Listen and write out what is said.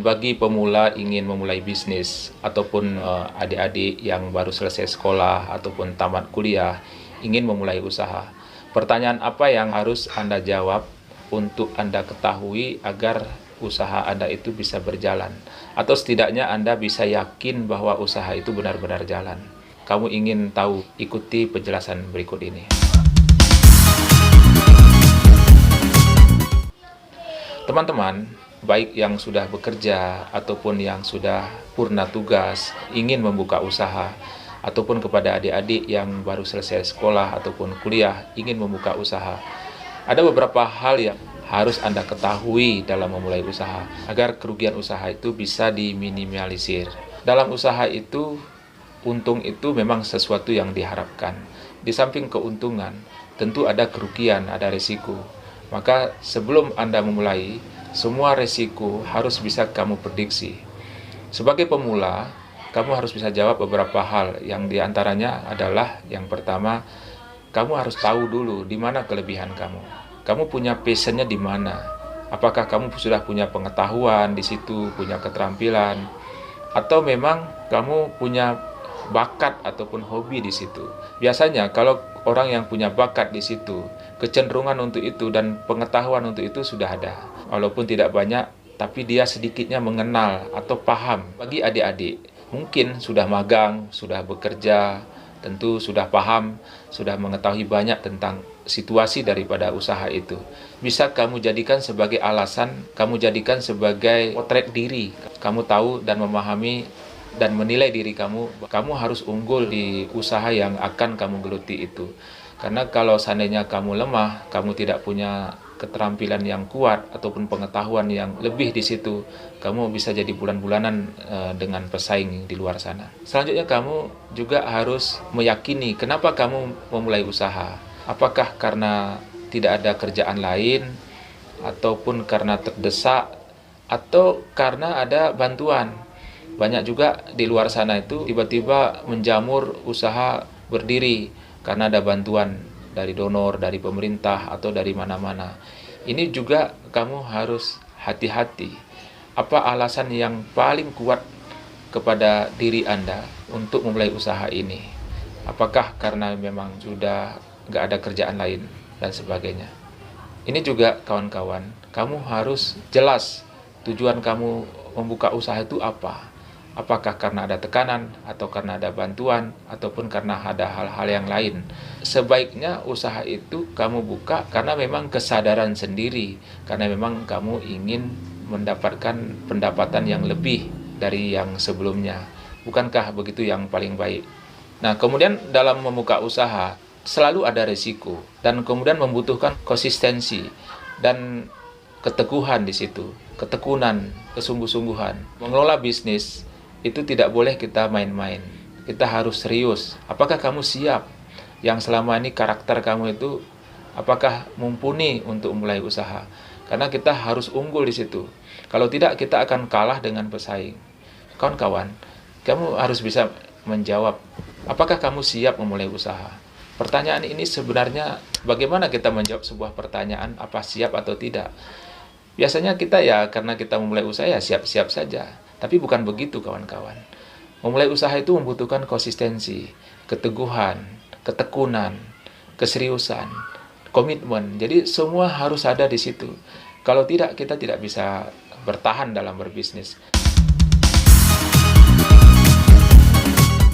Bagi pemula ingin memulai bisnis ataupun adik-adik yang baru selesai sekolah ataupun tamat kuliah ingin memulai usaha. Pertanyaan apa yang harus Anda jawab untuk Anda ketahui agar usaha Anda itu bisa berjalan? Atau setidaknya Anda bisa yakin bahwa usaha itu benar-benar jalan. Kamu ingin tahu? Ikuti penjelasan berikut ini. Teman-teman, baik yang sudah bekerja ataupun yang sudah purna tugas, ingin membuka usaha, ataupun kepada adik-adik yang baru selesai sekolah ataupun kuliah, ingin membuka usaha. Ada beberapa hal yang harus Anda ketahui dalam memulai usaha, agar kerugian usaha itu bisa diminimalisir. Dalam usaha itu, untung itu memang sesuatu yang diharapkan. Di samping keuntungan, tentu ada kerugian, ada risiko. Maka sebelum Anda memulai, semua risiko harus bisa kamu prediksi. Sebagai pemula, kamu harus bisa jawab beberapa hal, yang diantaranya adalah yang pertama, kamu harus tahu dulu di mana kelebihan kamu. Kamu punya passionnya di mana? Apakah kamu sudah punya pengetahuan di situ, punya keterampilan, atau memang kamu punya bakat ataupun hobi di situ? Biasanya kalau orang yang punya bakat di situ, kecenderungan untuk itu dan pengetahuan untuk itu sudah ada. Walaupun tidak banyak, tapi dia sedikitnya mengenal atau paham. Bagi adik-adik, mungkin sudah magang, sudah bekerja, tentu sudah paham, sudah mengetahui banyak tentang situasi daripada usaha itu. Bisa kamu jadikan sebagai alasan, kamu jadikan sebagai potret diri. Kamu tahu dan memahami dan menilai diri kamu, kamu harus unggul di usaha yang akan kamu geluti itu. Karena kalau seandainya kamu lemah, kamu tidak punya keterampilan yang kuat ataupun pengetahuan yang lebih di situ, kamu bisa jadi bulan-bulanan dengan pesaing di luar sana. Selanjutnya kamu juga harus meyakini kenapa kamu memulai usaha. Apakah karena tidak ada kerjaan lain, ataupun karena terdesak, atau karena ada bantuan. Banyak juga di luar sana itu tiba-tiba menjamur usaha berdiri karena ada bantuan dari donor, dari pemerintah, atau dari mana-mana. Ini juga kamu harus hati-hati. Apa alasan yang paling kuat kepada diri Anda untuk memulai usaha ini? Apakah karena memang sudah nggak ada kerjaan lain dan sebagainya? Ini juga kawan-kawan, kamu harus jelas tujuan kamu membuka usaha itu apa. Apakah karena ada tekanan, atau karena ada bantuan, ataupun karena ada hal-hal yang lain. Sebaiknya usaha itu kamu buka karena memang kesadaran sendiri, karena memang kamu ingin mendapatkan pendapatan yang lebih dari yang sebelumnya. Bukankah begitu yang paling baik? Nah, kemudian dalam membuka usaha, selalu ada risiko, dan kemudian membutuhkan konsistensi dan keteguhan di situ, ketekunan, kesungguh-sungguhan. Mengelola bisnis itu tidak boleh kita main-main. Kita harus serius. Apakah kamu siap? Yang selama ini karakter kamu itu apakah mumpuni untuk mulai usaha? Karena kita harus unggul di situ. Kalau tidak, kita akan kalah dengan pesaing. Kawan-kawan, kamu harus bisa menjawab, apakah kamu siap memulai usaha? Pertanyaan ini sebenarnya bagaimana kita menjawab sebuah pertanyaan, apa siap atau tidak? Biasanya kita ya karena kita memulai usaha ya siap-siap saja. Tapi bukan begitu kawan-kawan. Memulai usaha itu membutuhkan konsistensi, keteguhan, ketekunan, keseriusan, komitmen. Jadi semua harus ada di situ. Kalau tidak, kita tidak bisa bertahan dalam berbisnis.